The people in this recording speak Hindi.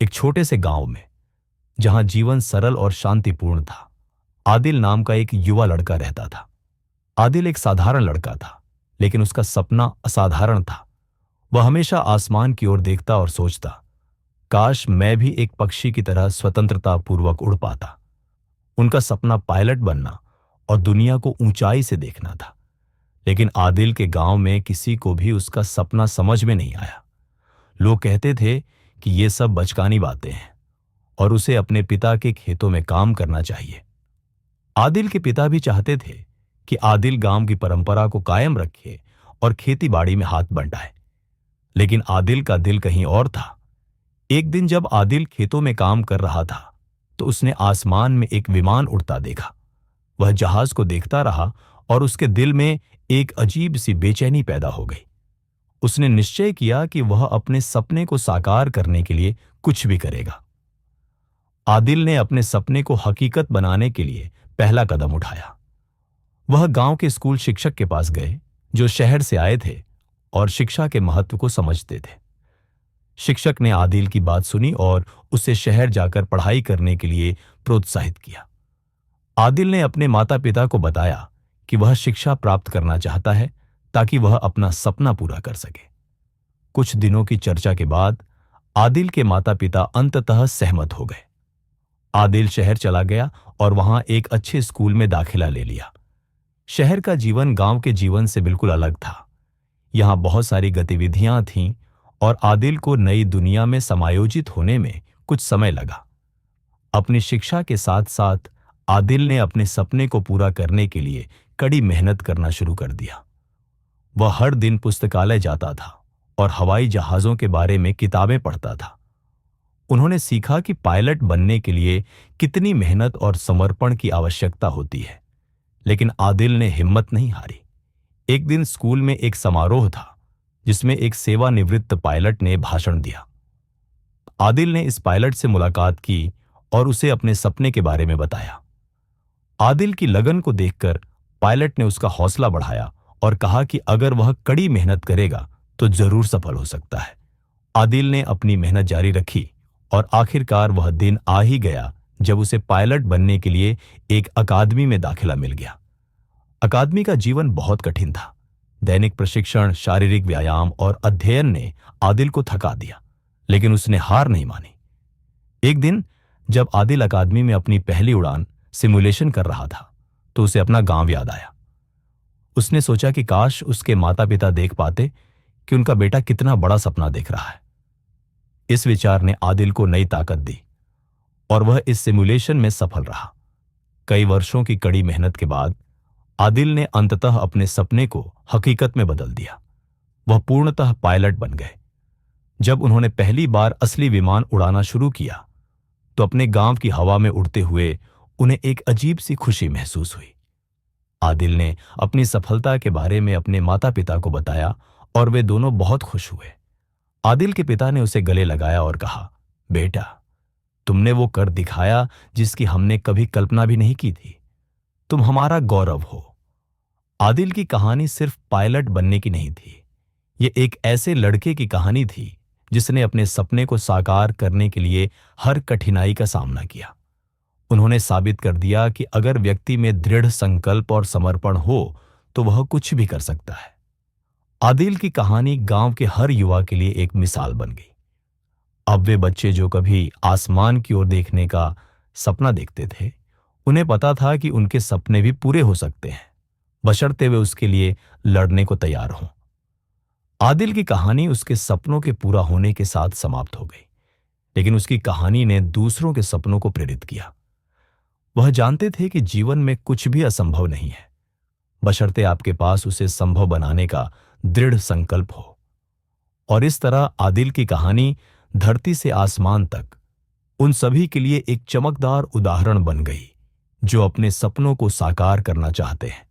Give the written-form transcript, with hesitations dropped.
एक छोटे से गांव में, जहां जीवन सरल और शांतिपूर्ण था, आदिल नाम का एक युवा लड़का रहता था। आदिल एक साधारण लड़का था, लेकिन उसका सपना असाधारण था। वह हमेशा आसमान की ओर देखता और सोचता, काश मैं भी एक पक्षी की तरह स्वतंत्रता पूर्वक उड़ पाता। उनका सपना पायलट बनना और दुनिया को ऊंचाई से देखना था। लेकिन आदिल के गांव में किसी को भी उसका सपना समझ में नहीं आया। लोग कहते थे कि ये सब बचकानी बातें हैं और उसे अपने पिता के खेतों में काम करना चाहिए। आदिल के पिता भी चाहते थे कि आदिल गांव की परंपरा को कायम रखे और खेती बाड़ी में हाथ बंटाए। लेकिन आदिल का दिल कहीं और था। एक दिन जब आदिल खेतों में काम कर रहा था, तो उसने आसमान में एक विमान उड़ता देखा। वह जहाज को देखता रहा और उसके दिल में एक अजीब सी बेचैनी पैदा हो गई। उसने निश्चय किया कि वह अपने सपने को साकार करने के लिए कुछ भी करेगा। आदिल ने अपने सपने को हकीकत बनाने के लिए पहला कदम उठाया। वह गांव के स्कूल शिक्षक के पास गए, जो शहर से आए थे और शिक्षा के महत्व को समझते थे। शिक्षक ने आदिल की बात सुनी और उसे शहर जाकर पढ़ाई करने के लिए प्रोत्साहित किया। आदिल ने अपने माता पिता को बताया कि वह शिक्षा प्राप्त करना चाहता है ताकि वह अपना सपना पूरा कर सके। कुछ दिनों की चर्चा के बाद आदिल के माता पिता अंततः सहमत हो गए। आदिल शहर चला गया और वहां एक अच्छे स्कूल में दाखिला ले लिया। शहर का जीवन गांव के जीवन से बिल्कुल अलग था। यहां बहुत सारी गतिविधियां थीं और आदिल को नई दुनिया में समायोजित होने में कुछ समय लगा। अपनी शिक्षा के साथ साथ आदिल ने अपने सपने को पूरा करने के लिए कड़ी मेहनत करना शुरू कर दिया। वह हर दिन पुस्तकालय जाता था और हवाई जहाजों के बारे में किताबें पढ़ता था। उन्होंने सीखा कि पायलट बनने के लिए कितनी मेहनत और समर्पण की आवश्यकता होती है। लेकिन आदिल ने हिम्मत नहीं हारी। एक दिन स्कूल में एक समारोह था, जिसमें एक सेवानिवृत्त पायलट ने भाषण दिया। आदिल ने इस पायलट से मुलाकात की और उसे अपने सपने के बारे में बताया। आदिल की लगन को देखकर पायलट ने उसका हौसला बढ़ाया और कहा कि अगर वह कड़ी मेहनत करेगा तो जरूर सफल हो सकता है। आदिल ने अपनी मेहनत जारी रखी और आखिरकार वह दिन आ ही गया जब उसे पायलट बनने के लिए एक अकादमी में दाखिला मिल गया। अकादमी का जीवन बहुत कठिन था। दैनिक प्रशिक्षण, शारीरिक व्यायाम और अध्ययन ने आदिल को थका दिया, लेकिन उसने हार नहीं मानी। एक दिन जब आदिल अकादमी में अपनी पहली उड़ान सिमुलेशन कर रहा था, तो उसे अपना गांव याद आया। उसने सोचा कि काश उसके माता पिता देख पाते कि उनका बेटा कितना बड़ा सपना देख रहा है। इस विचार ने आदिल को नई ताकत दी और वह इस सिमुलेशन में सफल रहा। कई वर्षों की कड़ी मेहनत के बाद आदिल ने अंततः अपने सपने को हकीकत में बदल दिया। वह पूर्णतः पायलट बन गए। जब उन्होंने पहली बार असली विमान उड़ाना शुरू किया, तो अपने गांव की हवा में उड़ते हुए उन्हें एक अजीब सी खुशी महसूस हुई। आदिल ने अपनी सफलता के बारे में अपने माता पिता को बताया और वे दोनों बहुत खुश हुए। आदिल के पिता ने उसे गले लगाया और कहा, बेटा, तुमने वो कर दिखाया जिसकी हमने कभी कल्पना भी नहीं की थी। तुम हमारा गौरव हो। आदिल की कहानी सिर्फ पायलट बनने की नहीं थी। ये एक ऐसे लड़के की कहानी थी जिसने अपने सपने को साकार करने के लिए हर कठिनाई का सामना किया। उन्होंने साबित कर दिया कि अगर व्यक्ति में दृढ़ संकल्प और समर्पण हो तो वह कुछ भी कर सकता है। आदिल की कहानी गांव के हर युवा के लिए एक मिसाल बन गई। अब वे बच्चे जो कभी आसमान की ओर देखने का सपना देखते थे, उन्हें पता था कि उनके सपने भी पूरे हो सकते हैं, बशर्ते वे उसके लिए लड़ने को तैयार हों। आदिल की कहानी उसके सपनों के पूरा होने के साथ समाप्त हो गई, लेकिन उसकी कहानी ने दूसरों के सपनों को प्रेरित किया। वह जानते थे कि जीवन में कुछ भी असंभव नहीं है, बशर्ते आपके पास उसे संभव बनाने का दृढ़ संकल्प हो। और इस तरह आदिल की कहानी धरती से आसमान तक उन सभी के लिए एक चमकदार उदाहरण बन गई जो अपने सपनों को साकार करना चाहते हैं।